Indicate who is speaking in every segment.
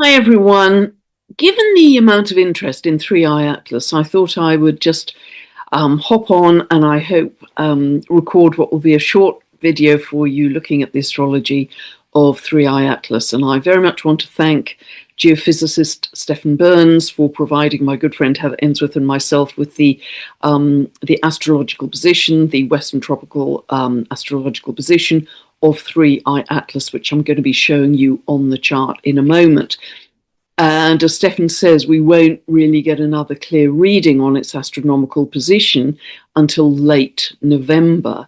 Speaker 1: Hi everyone. Given the amount of interest in Three Eye Atlas, I thought I would just hop on and I hope record what will be a short video for you looking at the astrology of Three Eye Atlas. And I very much want to thank geophysicist Stephen Burns for providing my good friend Heather Ainsworth and myself with the astrological position, the Western Tropical astrological position of Three Eye Atlas, which I'm going to be showing you on the chart in a moment. And as Stefan says, we won't really get another clear reading on its astronomical position until late November,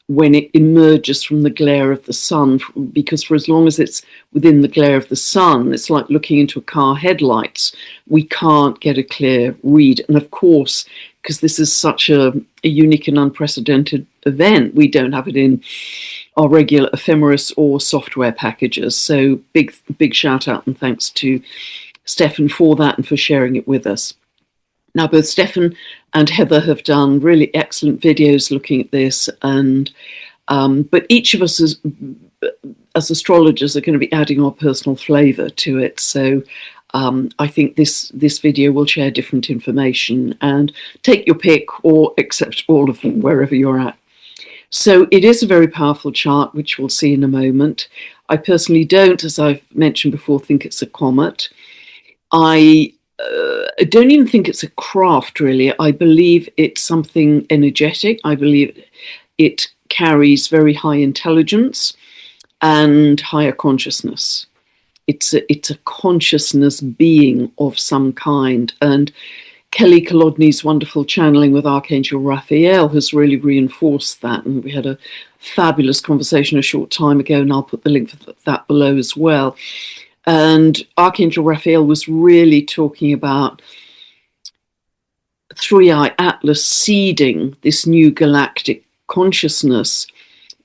Speaker 1: when it emerges from the glare of the sun, because for as long as it's within the glare of the sun, it's like looking into a car headlights. We can't get a clear read. And of course, because this is such a unique and unprecedented event, we don't have it in our regular ephemeris or software packages. So big shout out and thanks to Stefan for that and for sharing it with us. Now, both Stefan and Heather have done really excellent videos looking at this, and but each of us as astrologers are going to be adding our personal flavour to it. So I think this video will share different information, and take your pick or accept all of them wherever you're at. So it is a very powerful chart, which we'll see in a moment. I personally don't, as I've mentioned before, think it's a comet. I don't even think it's a craft, really. I believe it's something energetic. I believe it carries very high intelligence and higher consciousness. It's a consciousness being of some kind. And Kelly Kolodny's wonderful channeling with Archangel Raphael has really reinforced that. And we had a fabulous conversation a short time ago, and I'll put the link for that below as well. And Archangel Raphael was really talking about Three Eye Atlas seeding this new galactic consciousness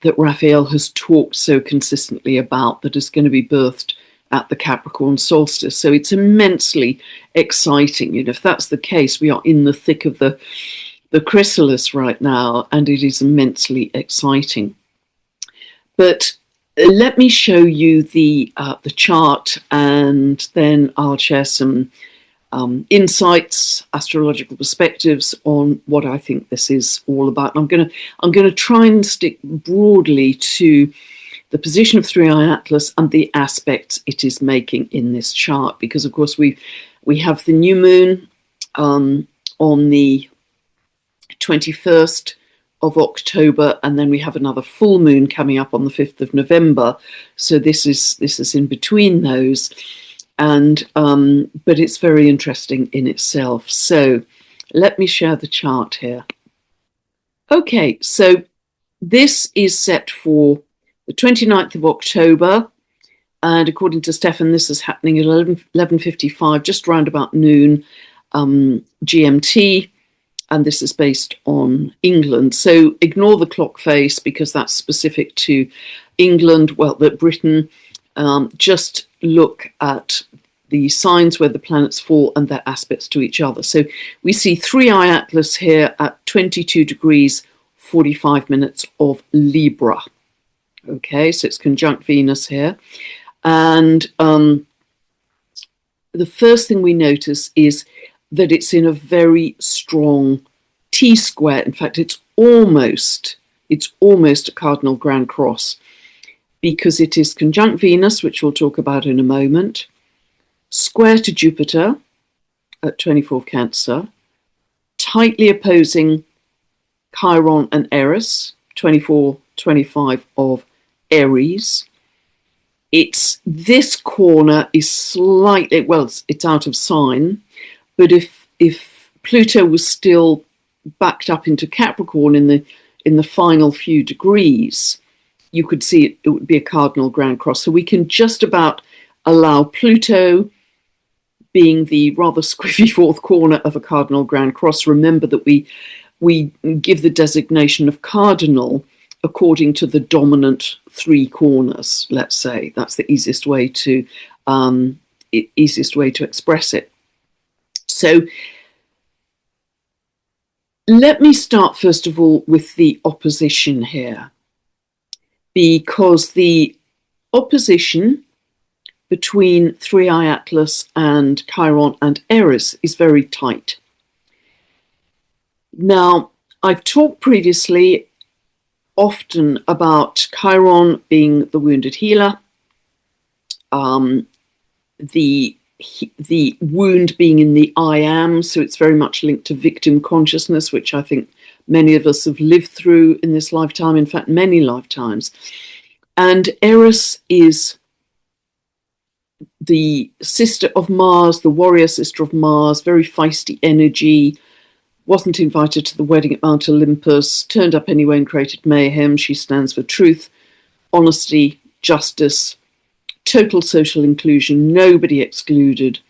Speaker 1: that Raphael has talked so consistently about, that is going to be birthed at the Capricorn solstice. So it's immensely exciting. You know, if that's the case, we are in the thick of the chrysalis right now, and it is immensely exciting. But let me show you the chart, and then I'll share some insights, astrological perspectives on what I think this is all about. And I'm going to try and stick broadly to the position of Three Eye Atlas and the aspects it is making in this chart, because of course we have the new moon on the 21st of October, and then we have another full moon coming up on the 5th of November. So this is in between those, and but it's very interesting in itself. So let me share the chart here. Okay, so this is set for the 29th of October, and according to Stefan, this is happening at 11:55, just round about noon GMT, and this is based on England. So ignore the clock face, because that's specific to England, well, that Britain. Just look at the signs where the planets fall and their aspects to each other. So we see Three Eye Atlas here at 22 degrees 45 minutes of Libra. Okay, so it's conjunct Venus here. And the first thing we notice is that it's in a very strong T-square. In fact, it's almost a cardinal grand cross, because it is conjunct Venus, which we'll talk about in a moment, square to Jupiter at 24 of Cancer, tightly opposing Chiron and Eris, 24-25 of Aries. This corner is slightly, well, it's out of sign, but if Pluto was still backed up into Capricorn in the final few degrees, you could see it would be a cardinal grand cross. So we can just about allow Pluto being the rather squiffy fourth corner of a cardinal grand cross. Remember that we give the designation of cardinal according to the dominant three corners, let's say. That's the easiest way to express it. So let me start first of all with the opposition here, because the opposition between 3i Atlas and Chiron and Eris is very tight. Now, I've talked previously often about Chiron being the wounded healer, the wound being in the I am, so it's very much linked to victim consciousness, which I think many of us have lived through in this lifetime, in fact, many lifetimes. And Eris is the sister of Mars, the warrior sister of Mars, very feisty energy, wasn't invited to the wedding at Mount Olympus, turned up anyway and created mayhem. She stands for truth, honesty, justice, total social inclusion, nobody excluded.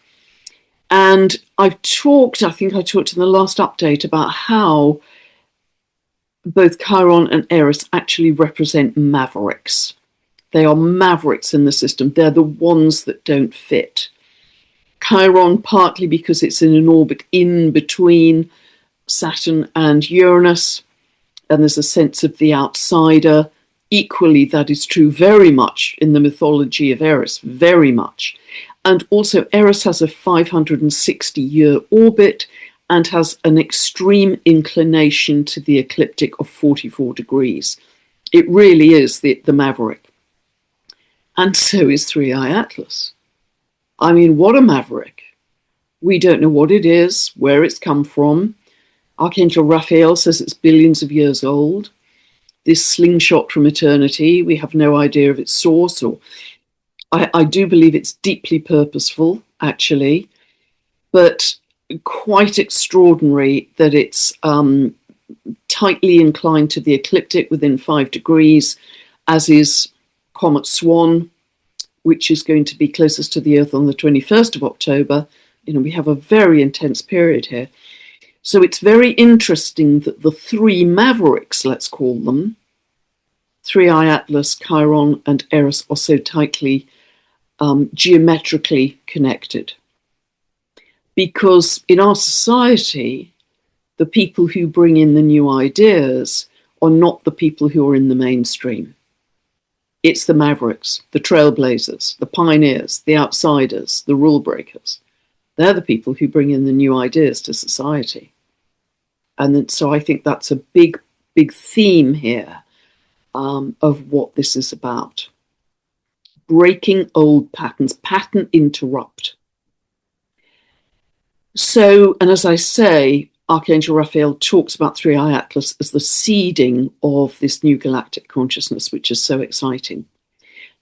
Speaker 1: And I've talked, I think I talked in the last update about how both Chiron and Eris actually represent mavericks. They are mavericks in the system. They're the ones that don't fit. Chiron, partly because it's in an orbit in between Saturn and Uranus, and there's a sense of the outsider. Equally, that is true very much in the mythology of Eris, very much. And also, Eris has a 560-year orbit and has an extreme inclination to the ecliptic of 44 degrees. It really is the maverick. And so is 3i Atlas. I mean, what a maverick. We don't know what it is, where it's come from. Archangel Raphael says it's billions of years old. This slingshot from eternity, we have no idea of its source, or I do believe it's deeply purposeful, actually, but quite extraordinary that it's tightly inclined to the ecliptic within 5 degrees, as is Comet Swan, which is going to be closest to the Earth on the 21st of October. You know, we have a very intense period here. So it's very interesting that the three mavericks, let's call them, 3i Atlas, Chiron, and Eris, are so tightly geometrically connected. Because in our society, the people who bring in the new ideas are not the people who are in the mainstream. It's the mavericks, the trailblazers, the pioneers, the outsiders, the rule breakers. They're the people who bring in the new ideas to society. And so I think that's a big, big theme here of what this is about. Breaking old patterns, pattern interrupt. So, and as I say, Archangel Raphael talks about 3i Atlas as the seeding of this new galactic consciousness, which is so exciting.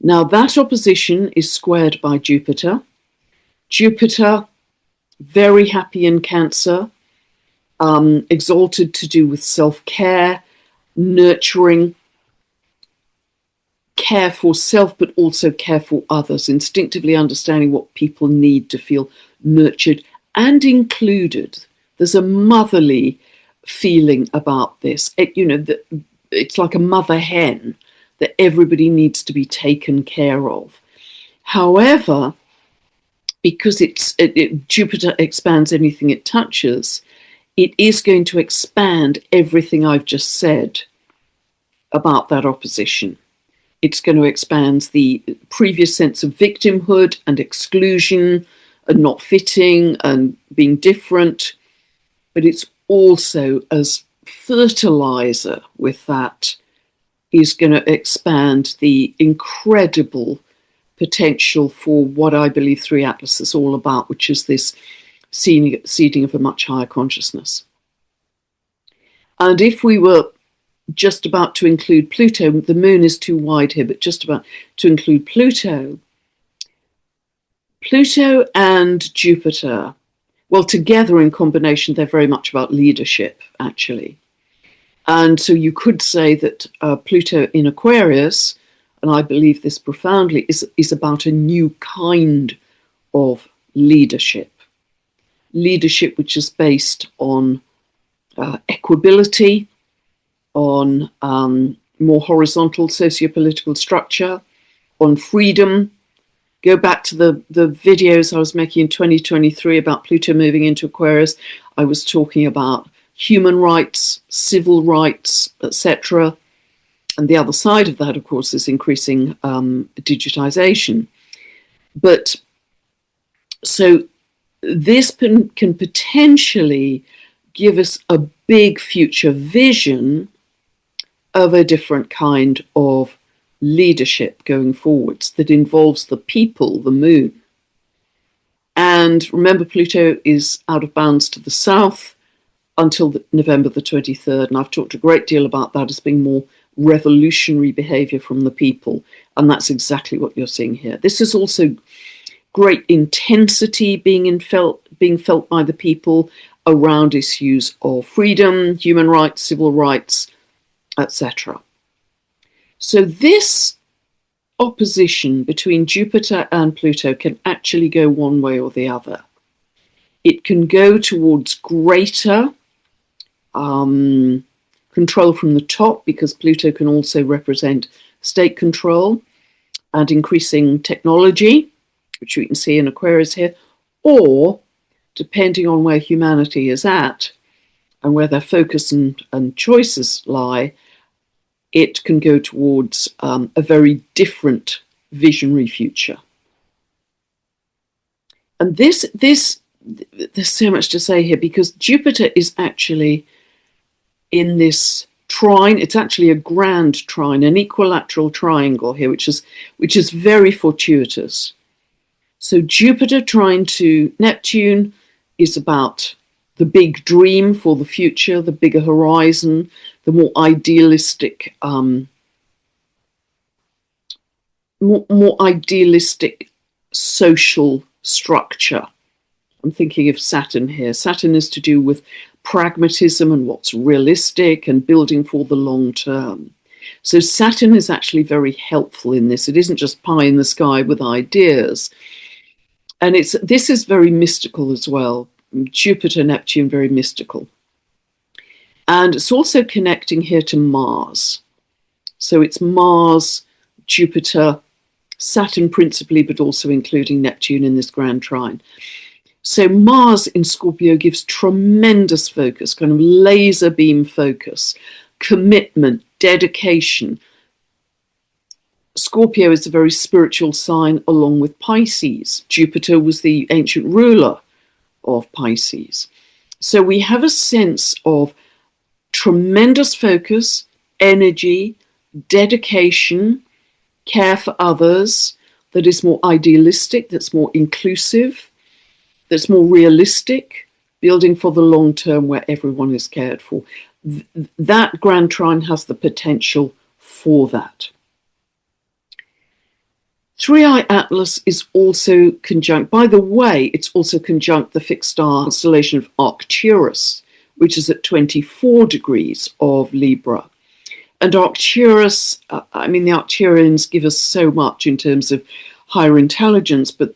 Speaker 1: Now, that opposition is squared by Jupiter. Jupiter, very happy in Cancer, exalted to do with self-care, nurturing, care for self, but also care for others, instinctively understanding what people need to feel nurtured and included. There's a motherly feeling about this. It's like a mother hen that everybody needs to be taken care of. However, because Jupiter expands anything it touches, it is going to expand everything I've just said about that opposition. It's going to expand the previous sense of victimhood and exclusion and not fitting and being different. But it's also, as fertilizer with that, is going to expand the incredible potential for what I believe 3 Atlas is all about, which is this seeding of a much higher consciousness. And if we were just about to include Pluto, the moon is too wide here, but just about to include Pluto and Jupiter, well, together in combination, they're very much about leadership, actually. And so you could say that Pluto in Aquarius, and I believe this profoundly, is about a new kind of leadership. Leadership which is based on equability, on more horizontal sociopolitical structure, on freedom. Go back to the videos I was making in 2023 about Pluto moving into Aquarius. I was talking about human rights, civil rights, etc. And the other side of that, of course, is increasing digitization. But so this can potentially give us a big future vision of a different kind of leadership going forwards that involves the people, the moon. And remember, Pluto is out of bounds to the south until November the 23rd. And I've talked a great deal about that as being more revolutionary behavior from the people. And that's exactly what you're seeing here. This is also great intensity being felt by the people around issues of freedom, human rights, civil rights, etc. So this opposition between Jupiter and Pluto can actually go one way or the other. It can go towards greater control from the top, because Pluto can also represent state control and increasing technology, which we can see in Aquarius here, or, depending on where humanity is at and where their focus and choices lie, it can go towards a very different visionary future. And there's so much to say here, because Jupiter is actually in this trine. It's actually a grand trine, an equilateral triangle here, which is very fortuitous. So Jupiter trine to Neptune is about the big dream for the future, the bigger horizon, the more idealistic, more idealistic social structure. I'm thinking of Saturn here. Saturn is to do with pragmatism and what's realistic and building for the long term. So Saturn is actually very helpful in this. It isn't just pie in the sky with ideas. And this is very mystical as well. Jupiter, Neptune, very mystical. And it's also connecting here to Mars. So it's Mars, Jupiter, Saturn principally, but also including Neptune in this grand trine. So Mars in Scorpio gives tremendous focus, kind of laser beam focus, commitment, dedication. Scorpio is a very spiritual sign along with Pisces. Jupiter was the ancient ruler of Pisces. So we have a sense of tremendous focus, energy, dedication, care for others, that is more idealistic, that's more inclusive, that's more realistic, building for the long term where everyone is cared for. That grand trine has the potential for that. 3i Atlas is also conjunct, by the way, it's also conjunct the fixed star constellation of Arcturus, which is at 24 degrees of Libra. And Arcturus, the Arcturians give us so much in terms of higher intelligence, but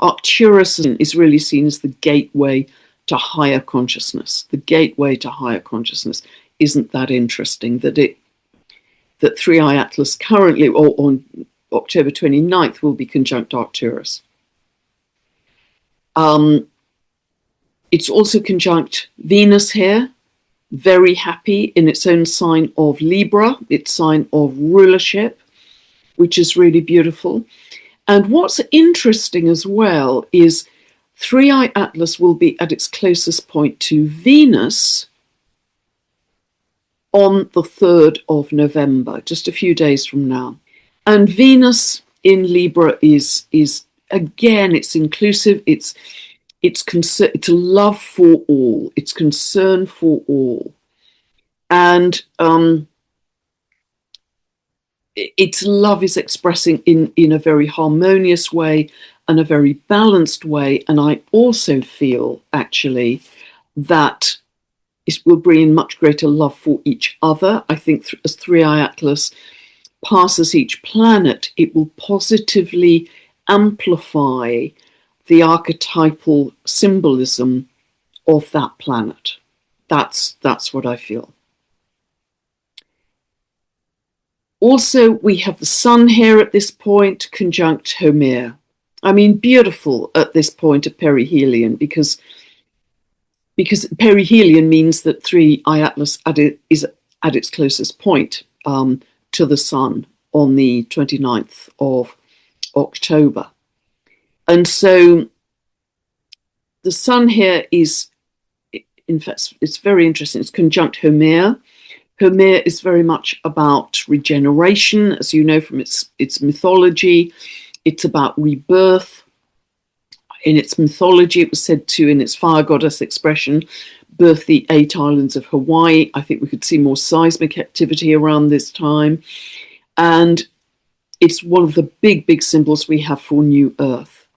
Speaker 1: Arcturus is really seen as the gateway to higher consciousness. The gateway to higher consciousness. Isn't that interesting that 3i Atlas currently, or on October 29th, will be conjunct Arcturus. It's also conjunct Venus here, very happy in its own sign of Libra, its sign of rulership, which is really beautiful. And what's interesting as well is 3i Atlas will be at its closest point to Venus on the 3rd of November, just a few days from now. And Venus in Libra is again, it's inclusive, it's a love for all, it's concern for all. And its love is expressing in a very harmonious way and a very balanced way. And I also feel actually that it will bring in much greater love for each other. I think as 3i Atlas passes each planet, it will positively amplify the archetypal symbolism of that planet. That's what I feel. Also, we have the Sun here at this point, conjunct Homer. I mean, beautiful at this point of perihelion, because perihelion means that 3i Atlas is at its closest point to the Sun on the 29th of October. And so the sun here is, in fact, it's very interesting. It's conjunct Homer. Homer is very much about regeneration, as you know from its mythology. It's about rebirth. In its mythology, it was said to, in its fire goddess expression, birth the 8 islands of Hawaii. I think we could see more seismic activity around this time. And it's one of the big, big symbols we have for New Earth.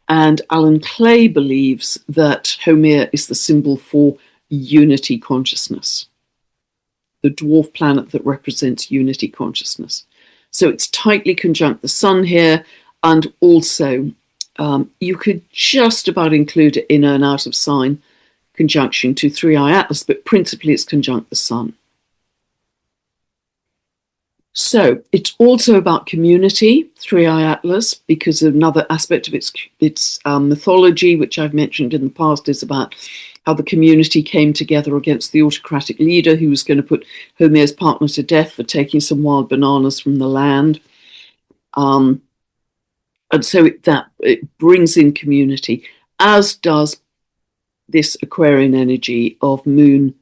Speaker 1: And Alan Clay believes that Homer is the symbol for unity consciousness, the dwarf planet that represents unity consciousness. So it's tightly conjunct the sun here, and also you could just about include it in an out of sign conjunction to 3i Atlas, but principally it's conjunct the sun. So it's also about community, 3i Atlas, because another aspect of its mythology, which I've mentioned in the past, is about how the community came together against the autocratic leader who was going to put Homer's partner to death for taking some wild bananas from the land. And so it brings in community, as does this Aquarian energy of Moon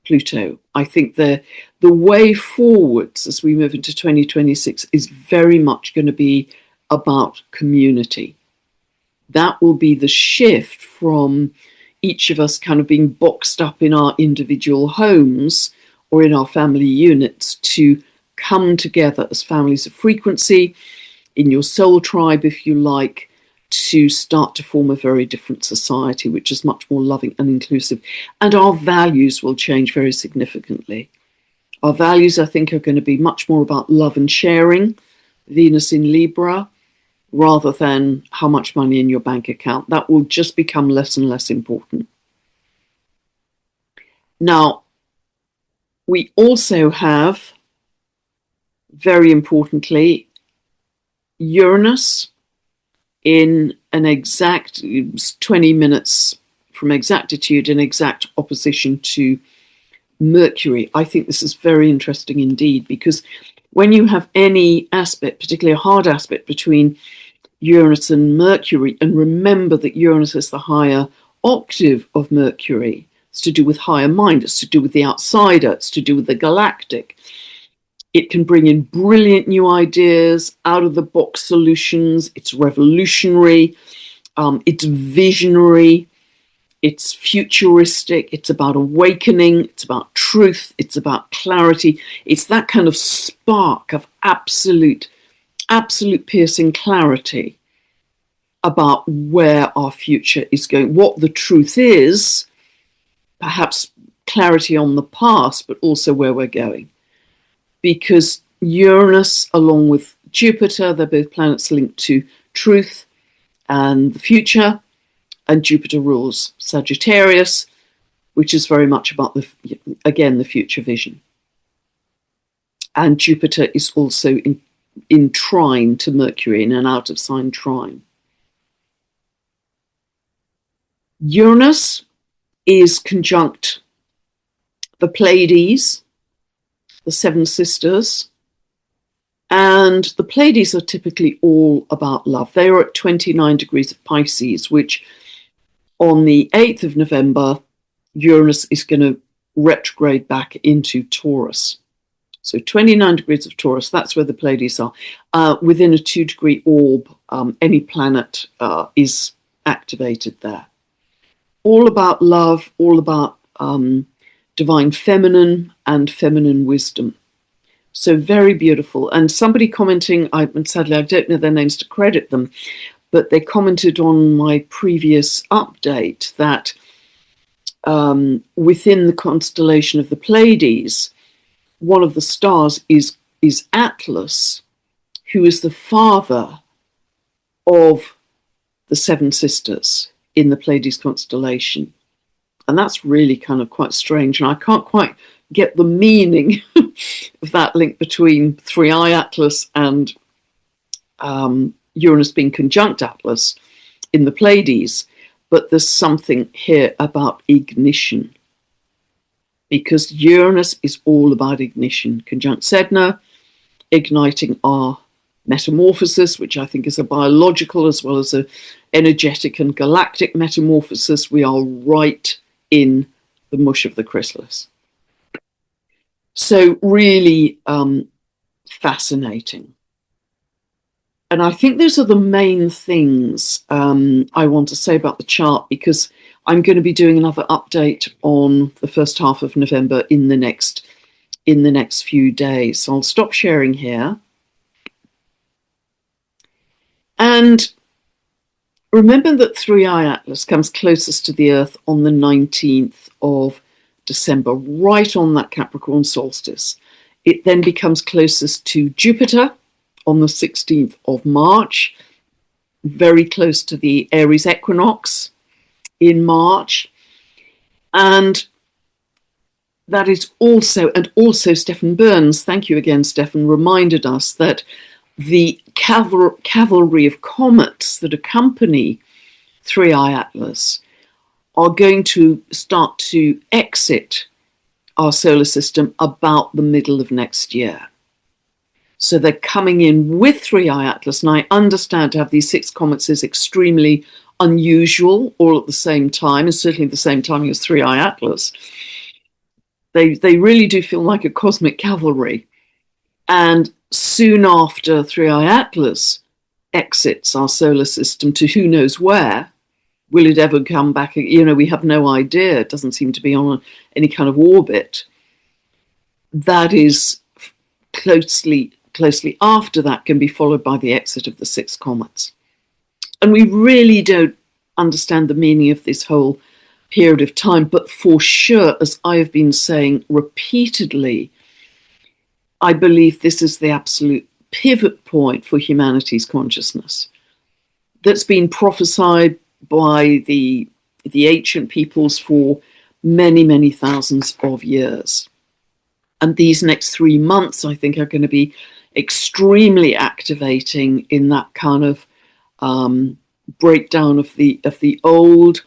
Speaker 1: Pluto. I think the way forwards as we move into 2026 is very much going to be about community. That will be the shift from each of us kind of being boxed up in our individual homes or in our family units to come together as families of frequency, in your soul tribe, if you like, to start to form a very different society, which is much more loving and inclusive. And our values will change very significantly. Our values, I think, are going to be much more about love and sharing, Venus in Libra, rather than how much money in your bank account. That will just become less and less important. Now, we also have, very importantly, Uranus in an exact 20 minutes from exactitude in exact opposition to Mercury. I think this is very interesting indeed, because when you have any aspect, particularly a hard aspect between Uranus and Mercury, and remember that Uranus is the higher octave of Mercury, it's to do with higher mind, it's to do with the outsider, it's to do with the galactic. It can bring in brilliant new ideas, out-of-the-box solutions. It's revolutionary. It's visionary. It's futuristic. It's about awakening. It's about truth. It's about clarity. It's that kind of spark of absolute piercing clarity about where our future is going, what the truth is, perhaps clarity on the past, but also where we're going. Because Uranus, along with Jupiter, they're both planets linked to truth and the future, and Jupiter rules Sagittarius, which is very much about, the future vision. And Jupiter is also in trine to Mercury, in an out-of-sign trine. Uranus is conjunct the Pleiades, the Seven Sisters, and the Pleiades are typically all about love. They are at 29 degrees of Pisces, which on the 8th of November, Uranus is going to retrograde back into Taurus. So 29 degrees of Taurus, that's where the Pleiades are. Within a 2-degree orb, any planet is activated there. All about love, all about divine feminine and feminine wisdom. So very beautiful. And somebody commenting, and sadly I don't know their names to credit them, but they commented on my previous update that within the constellation of the Pleiades, one of the stars is Atlas, who is the father of the Seven Sisters in the Pleiades constellation. And that's really kind of quite strange. And I can't quite get the meaning of that link between 3i Atlas and Uranus being conjunct Atlas in the Pleiades. But there's something here about ignition, because Uranus is all about ignition. Conjunct Sedna, igniting our metamorphosis, which I think is a biological as well as a energetic and galactic metamorphosis, we are right in the mush of the chrysalis. So really fascinating. And I think those are the main things I want to say about the chart, because I'm going to be doing another update on the first half of November in the next few days. So I'll stop sharing here. And remember that 3i Atlas comes closest to the Earth on the 19th of December, right on that Capricorn solstice. It then becomes closest to Jupiter on the 16th of March, very close to the Aries equinox in March. And that is also Stephen Burns, thank you again, Stephen, reminded us that the cavalry of comets that accompany 3i Atlas are going to start to exit our solar system about the middle of next year. So they're coming in with 3i Atlas, and I understand to have these 6 comets is extremely unusual, all at the same time, and certainly the same timing as 3i Atlas. They really do feel like a cosmic cavalry. And soon after 3i Atlas exits our solar system to who knows where, will it ever come back? You know, we have no idea. It doesn't seem to be on any kind of orbit. That is closely after that can be followed by the exit of the 6 comets. And we really don't understand the meaning of this whole period of time, but for sure, as I have been saying repeatedly, I believe this is the absolute pivot point for humanity's consciousness that's been prophesied by the ancient peoples for many, many thousands of years. And these next 3 months, I think, are going to be extremely activating in that kind of breakdown of the old,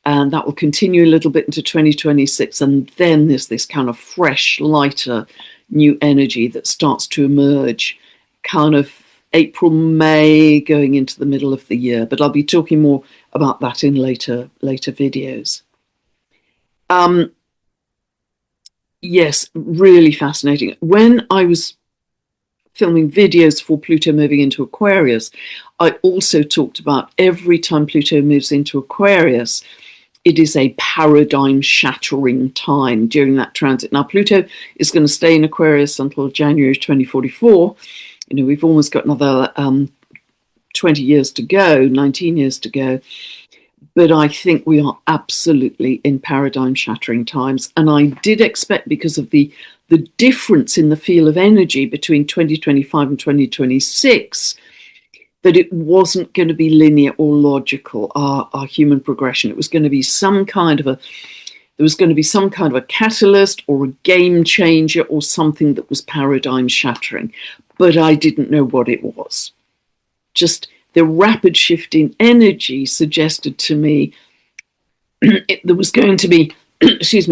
Speaker 1: and that will continue a little bit into 2026. And then there's this kind of fresh, lighter, new energy that starts to emerge, kind of April, May, going into the middle of the year. But I'll be talking more about that in later videos. Yes, really fascinating. When I was filming videos for Pluto moving into Aquarius, I also talked about every time Pluto moves into Aquarius, it is a paradigm-shattering time during that transit. Now, Pluto is going to stay in Aquarius until January 2044. You know, we've almost got another 20 years to go, 19 years to go. But I think we are absolutely in paradigm-shattering times. And I did expect, because of the difference in the field of energy between 2025 and 2026, that it wasn't going to be linear or logical, our human progression. It was going to be some kind of a catalyst or a game changer or something that was paradigm shattering. But I didn't know what it was. Just the rapid shift in energy suggested to me there was going to be,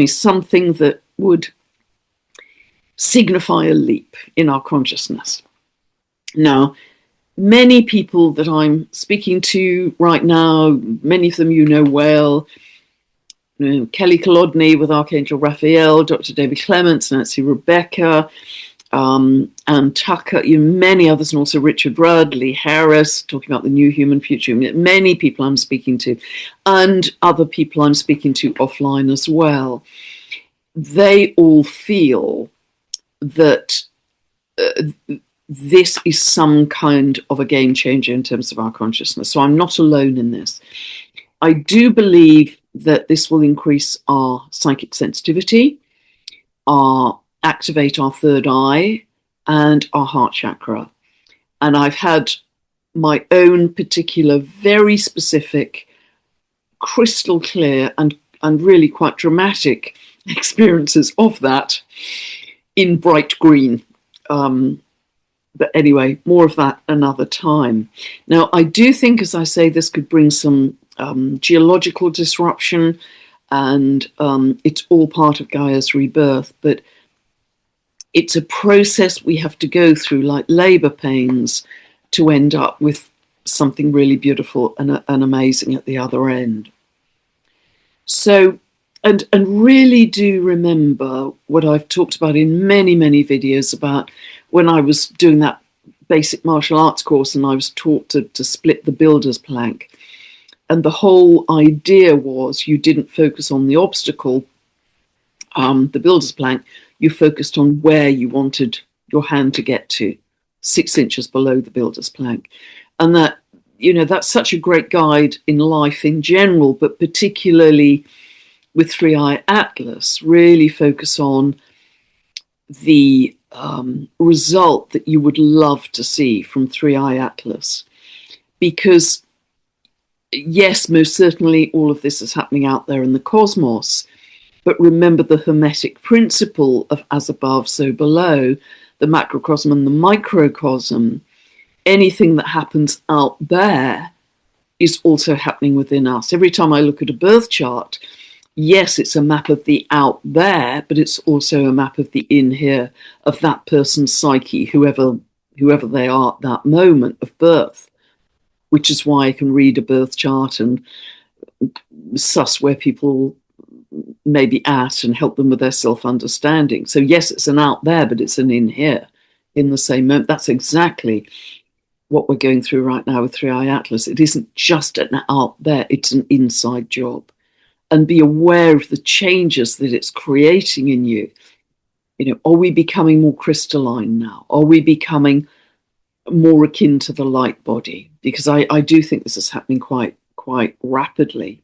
Speaker 1: something that would signify a leap in our consciousness. Now, many people that I'm speaking to right now, many of them you know well, Kelly Kolodny with Archangel Raphael, Dr. David Clements, Nancy Rebecca, and Tucker, many others, and also Richard Rudd, Lee Harris, talking about the new human future. Many people I'm speaking to, and other people I'm speaking to offline as well. They all feel that this is some kind of a game changer in terms of our consciousness. So I'm not alone in this. I do believe that this will increase our psychic sensitivity, activate our third eye, and our heart chakra. And I've had my own particular, very specific, crystal clear and really quite dramatic experiences of that in bright green. But anyway, more of that another time. Now, I do think, as I say, this could bring some geological disruption, and it's all part of Gaia's rebirth. But It's a process we have to go through, like labor pains, to end up with something really beautiful and amazing at the other end. So, and really do remember what I've talked about in many, many videos about when I was doing that basic martial arts course and I was taught to split the builder's plank. And the whole idea was you didn't focus on the obstacle, the builder's plank, you focused on where you wanted your hand to get to, 6 inches below the builder's plank. And that, you know, that's such a great guide in life in general, but particularly with 3i Atlas, really focus on the result that you would love to see from 3i Atlas. Because yes, most certainly all of this is happening out there in the cosmos, but remember the Hermetic principle of as above, so below, the macrocosm and the microcosm. Anything that happens out there is also happening within us. Every time I look at a birth chart, yes, it's a map of the out there, but it's also a map of the in here, of that person's psyche, whoever they are at that moment of birth, which is why I can read a birth chart and suss where people may be at and help them with their self-understanding. So yes, it's an out there, but it's an in here in the same moment. That's exactly what we're going through right now with 3i Atlas. It isn't just an out there, it's an inside job. And be aware of the changes that it's creating in you. You know, are we becoming more crystalline now? Are we becoming more akin to the light body? Because I do think this is happening quite rapidly.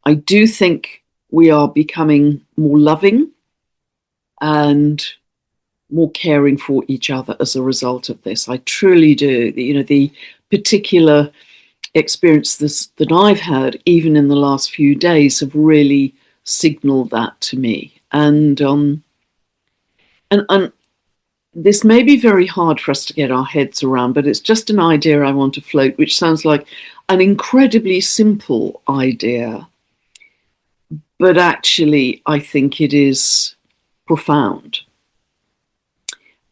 Speaker 1: I do think we are becoming more loving and more caring for each other as a result of this. I truly do. You know, the particular experiences that I've had, even in the last few days, have really signaled that to me. And this may be very hard for us to get our heads around, but it's just an idea I want to float, which sounds like an incredibly simple idea, but actually I think it is profound.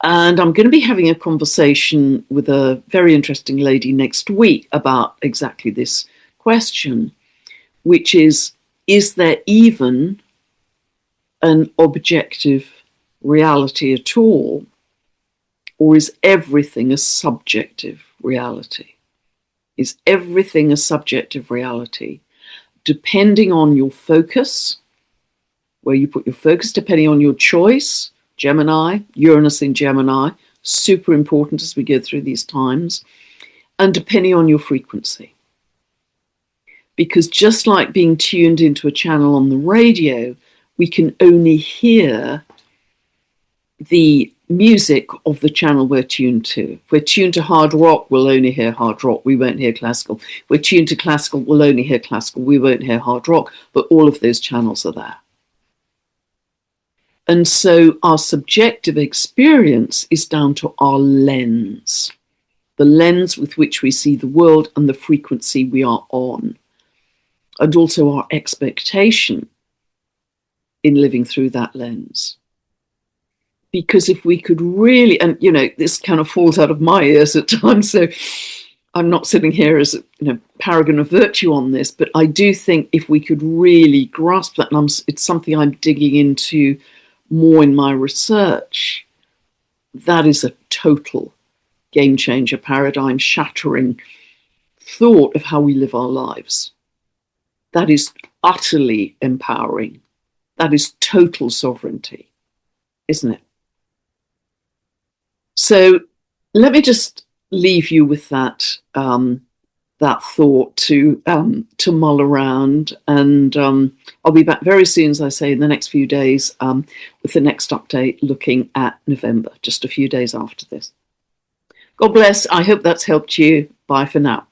Speaker 1: And I'm going to be having a conversation with a very interesting lady next week about exactly this question, which is there even an objective reality at all, or is everything a subjective reality? Is everything a subjective reality? Depending on your focus, where you put your focus, depending on your choice, Gemini, Uranus in Gemini, super important as we go through these times, and depending on your frequency. Because just like being tuned into a channel on the radio, we can only hear the music of the channel we're tuned to. If we're tuned to hard rock, we'll only hear hard rock, we won't hear classical. If we're tuned to classical, we'll only hear classical, we won't hear hard rock, but all of those channels are there. And so our subjective experience is down to our lens, the lens with which we see the world and the frequency we are on, and also our expectation in living through that lens. Because if we could really, and you know, this kind of falls out of my ears at times, so I'm not sitting here as a paragon of virtue on this, but I do think if we could really grasp that, and it's something I'm digging into more in my research, that is a total game changer, paradigm shattering thought of how we live our lives. That is utterly empowering. That is total sovereignty, isn't it? So let me just leave you with that that thought to mull around, and I'll be back very soon, as I say, in the next few days with the next update looking at November, just a few days after this. God bless. I hope that's helped you. Bye for now.